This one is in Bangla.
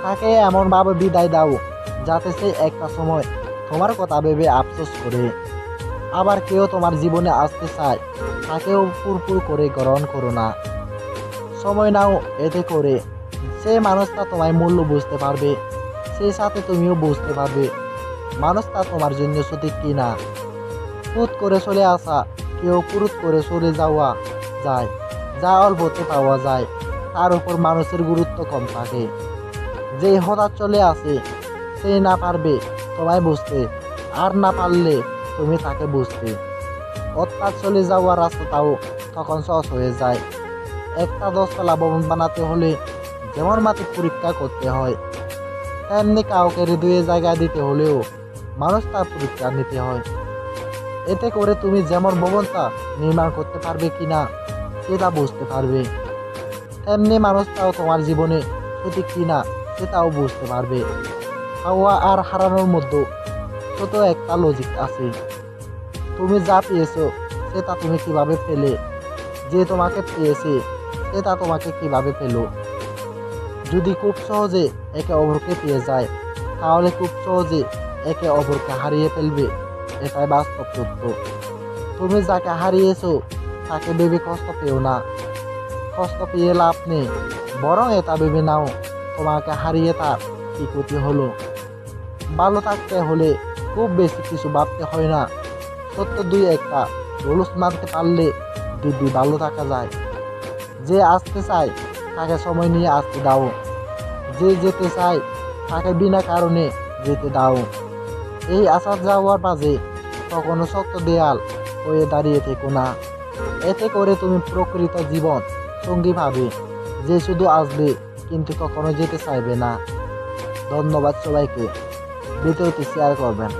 তাকে এমনভাবে বিদায় দাও যাতে সে একটা সময় তোমার কথা ভেবে আফসোস করে। আবার কেউ তোমার জীবনে আসতে চায়, তাকেও পুরপুর করে গ্রহণ করো না। সময় নাও, এতে করে সেই মানুষটা তোমার মূল্য বুঝতে পারবে, সেই সাথে তুমিও বুঝতে পারবে মানুষটা তোমার জন্য সঠিক কিনা। হুট করে চলে আসা, কেউ পুরুত করে চলে যাওয়া যায়, যা অল্পতে পাওয়া যায় তার উপর মানুষের গুরুত্ব কম থাকে। যে হঠাৎ চলে আসে সে না পারবে তোমায় বুঝতে, আর না পারলে তুমি তাকে বুঝতে। অর্থাৎ চলে যাওয়ার রাস্তাটাও তখন সহজ হয়ে যায়। একটা 10 তলা ভবন বানাতে হলে যেমন মাটি পরীক্ষা করতে হয়, তেমনি কাউকে হৃদয়ে জায়গা দিতে হলেও মানুষ তার পরীক্ষা নিতে হয়। এতে করে তুমি যেমন ভবনটা নির্মাণ করতে পারবে কিনা সেটা বুঝতে পারবে, তেমনি মানুষটাও তোমার জীবনে সঠিক কিনা সেটাও বুঝতে পারবে। পাওয়া আর হারানোর মধ্যে ছোট একটা লজিক আছে। তুমি যা পেয়েছো সেটা তুমি কিভাবে পেলে, যে তোমাকে পেয়েছে সেটা তোমাকে কিভাবে পেলো। যদি খুব সহজে একে অপরকে পেয়ে যায়, তাহলে খুব সহজে একে অপরকে হারিয়ে ফেলবে, এটাই বাস্তব সত্য। তুমি যাকে হারিয়েছো তাকে ভেবে কষ্ট পেও না, কষ্ট পেয়ে লাভ নেই। বরং এটা ভেবে নাও তোমাকে হারিয়ে তার কি ক্ষতি হলো। ভালো থাকতে হলে খুব বেশি কিছু ভাবতে হয় না, সত্য দুই একটা রুলস মানতে পারলে দিব্যি ভালো থাকা যায়। যে আসতে চায় তাকে সময় নিয়ে আসতে দাও, যে যেতে চায় তাকে বিনা কারণে যেতে দাও। এই আসা যাওয়ার মাঝে কখনো শক্ত দেয়াল হয়ে দাঁড়িয়ে থেকো না। এতে করে তুমি প্রকৃত জীবন সঙ্গী পাবে, যে শুধু আসবে কিন্তু কখনো যেতে চাইবে না। ধন্যবাদ সবাইকে, ভিডিওটি শেয়ার করবেন।